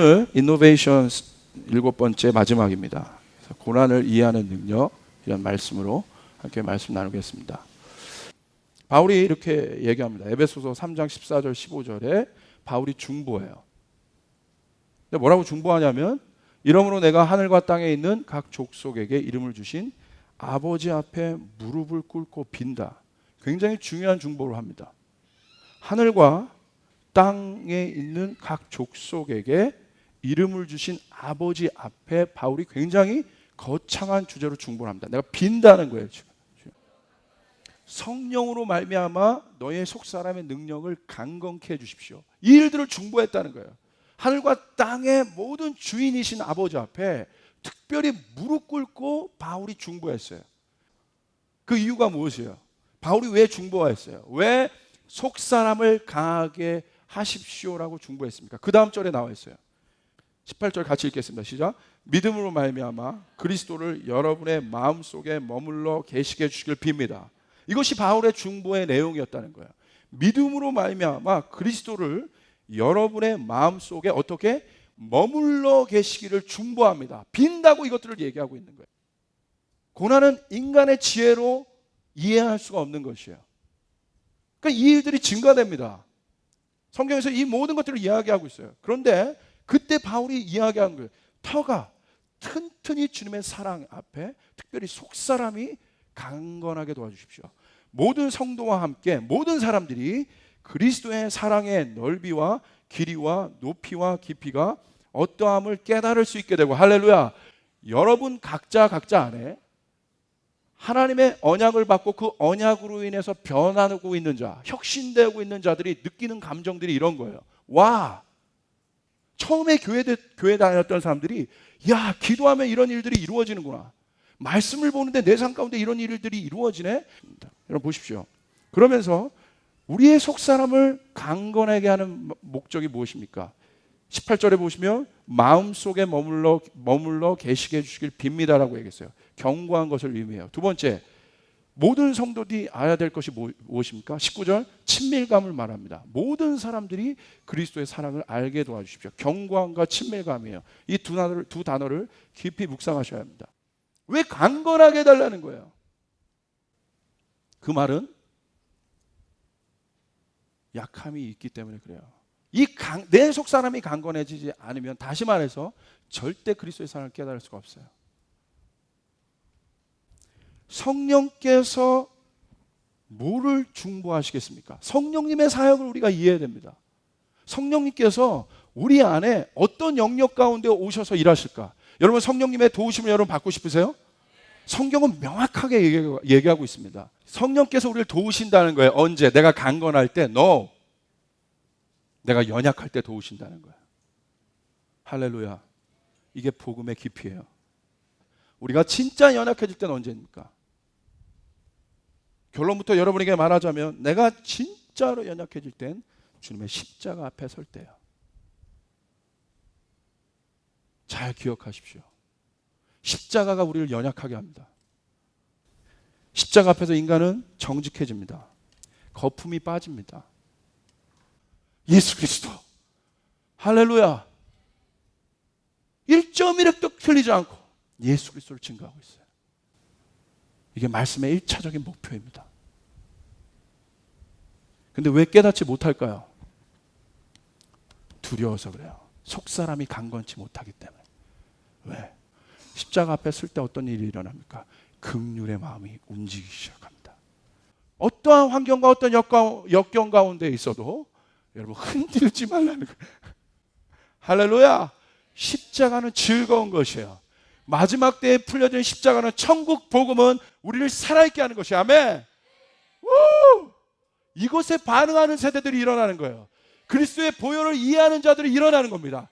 오늘 인노베이션 7번째 마지막입니다. 고난을 이해하는 능력, 이런 말씀으로 함께 말씀 나누겠습니다. 바울이 이렇게 얘기합니다. 에베소서 3장 14절 15절에 바울이 중보해요. 근데 뭐라고 중보하냐면, 이러므로 내가 하늘과 땅에 있는 각 족속에게 이름을 주신 아버지 앞에 무릎을 꿇고 빈다. 굉장히 중요한 중보를 합니다. 하늘과 땅에 있는 각 족속에게 이름을 주신 아버지 앞에 바울이 굉장히 거창한 주제로 중보를 합니다. 내가 빈다는 거예요. 지금. 성령으로 말미암아 너의 속사람의 능력을 강건케 해주십시오. 이 일들을 중보했다는 거예요. 하늘과 땅의 모든 주인이신 아버지 앞에 특별히 무릎 꿇고 바울이 중보했어요. 그 이유가 무엇이에요? 바울이 왜 중보했어요? 왜 속사람을 강하게 하십시오라고 중보했습니까? 그 다음 절에 나와 있어요. 18절 같이 읽겠습니다. 시작. 믿음으로 말미암아 그리스도를 여러분의 마음속에 머물러 계시게 해주시길 빕니다. 이것이 바울의 중보의 내용이었다는 거예요. 믿음으로 말미암아 그리스도를 여러분의 마음속에 어떻게 머물러 계시기를 중보합니다. 빈다고 이것들을 얘기하고 있는 거예요. 고난은 인간의 지혜로 이해할 수가 없는 것이에요. 그러니까 이 일들이 증가됩니다. 성경에서 이 모든 것들을 이야기하고 있어요. 그런데 그때 바울이 이야기한 거예요. 터가 튼튼히 주님의 사랑 앞에 특별히 속사람이 강건하게 도와주십시오. 모든 성도와 함께 모든 사람들이 그리스도의 사랑의 넓이와 길이와 높이와 깊이가 어떠함을 깨달을 수 있게 되고, 할렐루야, 여러분 각자 안에 하나님의 언약을 받고 그 언약으로 인해서 변화하고 있는 자, 혁신되고 있는 자들이 느끼는 감정들이 이런 거예요. 와, 처음에 교회 다녔던 사람들이 야, 기도하면 이런 일들이 이루어지는구나. 말씀을 보는데 내 삶 가운데 이런 일들이 이루어지네. 여러분 보십시오. 그러면서 우리의 속사람을 강건하게 하는 목적이 무엇입니까? 18절에 보시면 마음속에 머물러 계시게 해주시길 빕니다라고 얘기했어요. 견고한 것을 의미해요. 두 번째, 모든 성도들이 알아야 될 것이 무엇입니까? 19절, 친밀감을 말합니다. 모든 사람들이 그리스도의 사랑을 알게 도와주십시오. 견고함과 친밀감이에요. 이 두 단어를 깊이 묵상하셔야 합니다. 왜 강건하게 해달라는 거예요? 그 말은 약함이 있기 때문에 그래요. 내 속사람이 강건해지지 않으면, 다시 말해서 절대 그리스도의 사랑을 깨달을 수가 없어요. 성령께서 뭐를 중보하시겠습니까? 성령님의 사역을 우리가 이해해야 됩니다. 성령님께서 우리 안에 어떤 영역 가운데 오셔서 일하실까? 여러분 성령님의 도우심을 여러분 받고 싶으세요? 성경은 명확하게 얘기하고 있습니다. 성령께서 우리를 도우신다는 거예요. 언제? 내가 강건할 때? No. 내가 연약할 때 도우신다는 거예요. 할렐루야. 이게 복음의 깊이에요. 우리가 진짜 연약해질 때는 언제입니까? 결론부터 여러분에게 말하자면, 내가 진짜로 연약해질 땐 주님의 십자가 앞에 설 때예요. 잘 기억하십시오. 십자가가 우리를 연약하게 합니다. 십자가 앞에서 인간은 정직해집니다. 거품이 빠집니다. 예수 그리스도, 할렐루야, 1.1획도 틀리지 않고 예수 그리스도를 증거하고 있어요. 이게 말씀의 1차적인 목표입니다. 근데 왜 깨닫지 못할까요? 두려워서 그래요. 속사람이 강건치 못하기 때문에. 왜? 십자가 앞에 설 때 어떤 일이 일어납니까? 긍휼의 마음이 움직이기 시작합니다. 어떠한 환경과 어떤 역경 가운데 있어도 여러분 흔들지 말라는 거예요. 할렐루야. 십자가는 즐거운 것이에요. 마지막 때에 풀려진 십자가는, 천국 복음은 우리를 살아있게 하는 것이에요. 아멘. 우! 이것에 반응하는 세대들이 일어나는 거예요. 그리스도의 보혈을 이해하는 자들이 일어나는 겁니다.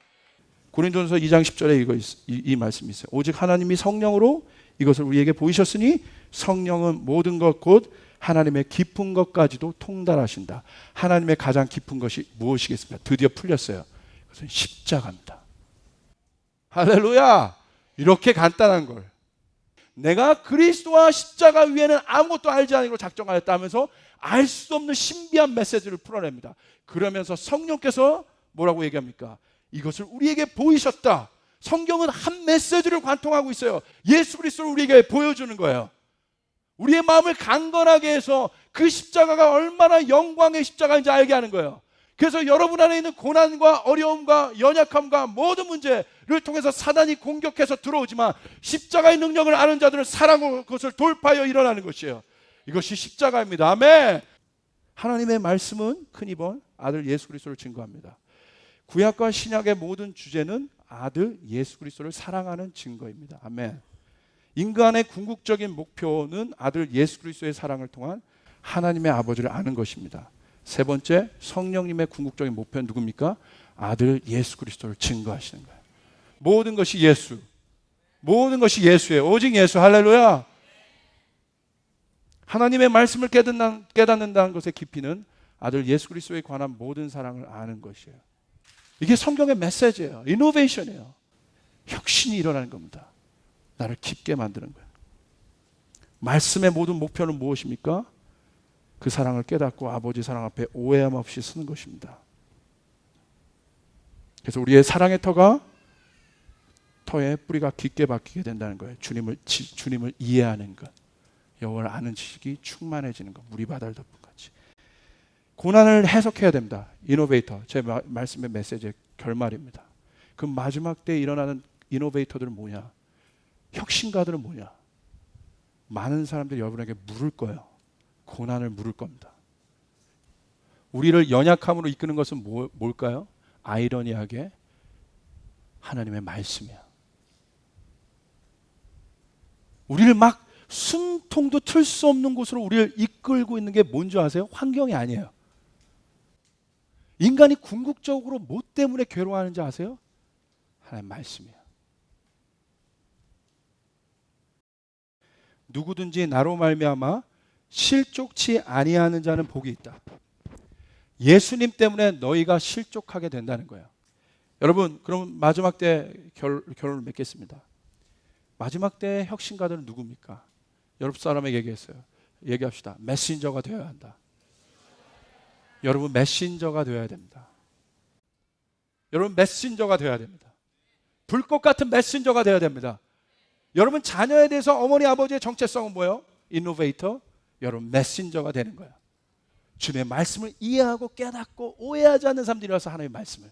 고린도전서 2장 10절에 이 말씀이 있어요. 오직 하나님이 성령으로 이것을 우리에게 보이셨으니 성령은 모든 것 곧 하나님의 깊은 것까지도 통달하신다. 하나님의 가장 깊은 것이 무엇이겠습니까? 드디어 풀렸어요. 그것은 십자가입니다. 할렐루야. 이렇게 간단한 걸 내가 그리스도와 십자가 위에는 아무것도 알지 않으로 작정하였다면서 알 수 없는 신비한 메시지를 풀어냅니다. 그러면서 성령께서 뭐라고 얘기합니까? 이것을 우리에게 보이셨다. 성경은 한 메시지를 관통하고 있어요. 예수 그리스도를 우리에게 보여주는 거예요. 우리의 마음을 강건하게 해서 그 십자가가 얼마나 영광의 십자가인지 알게 하는 거예요. 그래서 여러분 안에 있는 고난과 어려움과 연약함과 모든 문제를 통해서 사단이 공격해서 들어오지만 십자가의 능력을 아는 자들은 사랑으로 그것을 돌파하여 일어나는 것이에요. 이것이 십자가입니다. 아멘. 하나님의 말씀은 큰 이번 아들 예수 그리스도를 증거합니다. 구약과 신약의 모든 주제는 아들 예수 그리스도를 사랑하는 증거입니다. 아멘. 인간의 궁극적인 목표는 아들 예수 그리스도의 사랑을 통한 하나님의 아버지를 아는 것입니다. 세 번째, 성령님의 궁극적인 목표는 누굽니까? 아들 예수 그리스도를 증거하시는 거예요. 모든 것이 예수, 모든 것이 예수예요. 오직 예수. 할렐루야. 하나님의 말씀을 깨닫는다는 것의 깊이는 아들 예수 그리스도에 관한 모든 사랑을 아는 것이에요. 이게 성경의 메시지예요. 이노베이션이에요. 혁신이 일어나는 겁니다. 나를 깊게 만드는 거예요. 말씀의 모든 목표는 무엇입니까? 그 사랑을 깨닫고 아버지 사랑 앞에 오해함 없이 서는 것입니다. 그래서 우리의 사랑의 터에 뿌리가 깊게 박히게 된다는 거예요. 주님을 이해하는 것, 여호와를 아는 지식이 충만해지는 것, 물이 바다를 덮은 같이. 고난을 해석해야 됩니다. 이노베이터, 제 말씀의 메시지의 결말입니다. 그 마지막 때에 일어나는 이노베이터들은 뭐냐? 혁신가들은 뭐냐? 많은 사람들이 여러분에게 물을 거예요. 고난을 물을 겁니다. 우리를 연약함으로 이끄는 것은 뭘까요? 아이러니하게 하나님의 말씀이야. 우리를 막 숨통도 틀 수 없는 곳으로 우리를 이끌고 있는 게 뭔지 아세요? 환경이 아니에요. 인간이 궁극적으로 뭐 때문에 괴로워하는지 아세요? 하나님의 말씀이야. 누구든지 나로 말미암아 실족치 아니하는 자는 복이 있다. 예수님 때문에 너희가 실족하게 된다는 거예요. 여러분, 그럼 마지막 때 결론을 맺겠습니다. 마지막 때 혁신가들은 누굽니까? 여러분 사람에게 얘기했어요. 얘기합시다. 메신저가 되어야 한다. 여러분 메신저가 되어야 됩니다. 여러분 메신저가 되어야 됩니다. 불꽃 같은 메신저가 되어야 됩니다. 여러분 자녀에 대해서 어머니 아버지의 정체성은 뭐예요? 이노베이터. 여러분 메신저가 되는 거예요. 주님의 말씀을 이해하고 깨닫고 오해하지 않는 사람들이라서 하나님의 말씀을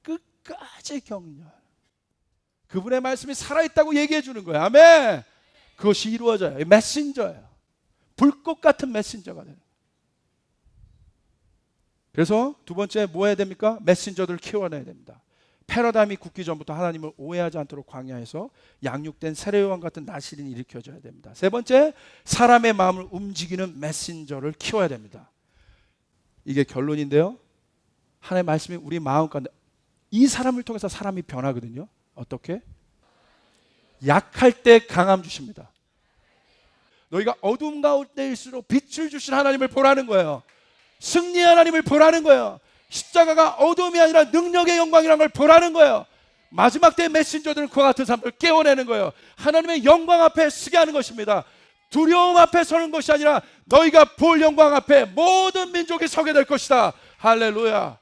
끝까지 격려해요. 그분의 말씀이 살아있다고 얘기해 주는 거예요. 아멘. 그것이 이루어져요. 메신저예요. 불꽃 같은 메신저가 되는 거예요. 그래서 두 번째 뭐 해야 됩니까? 메신저들을 키워내야 됩니다. 패러다임이 굳기 전부터 하나님을 오해하지 않도록 광야에서 양육된 세례요한 같은 나실인이 일으켜져야 됩니다. 세 번째, 사람의 마음을 움직이는 메신저를 키워야 됩니다. 이게 결론인데요. 하나님의 말씀이 우리 마음 가운데 이 사람을 통해서 사람이 변하거든요. 어떻게? 약할 때 강함 주십니다. 너희가 어둠 가운데일수록 빛을 주신 하나님을 보라는 거예요. 승리의 하나님을 보라는 거예요. 십자가가 어둠이 아니라 능력의 영광이라는 걸 보라는 거예요. 마지막 때 메신저들은 그와 같은 사람을 깨워내는 거예요. 하나님의 영광 앞에 서게 하는 것입니다. 두려움 앞에 서는 것이 아니라 너희가 볼 영광 앞에 모든 민족이 서게 될 것이다. 할렐루야.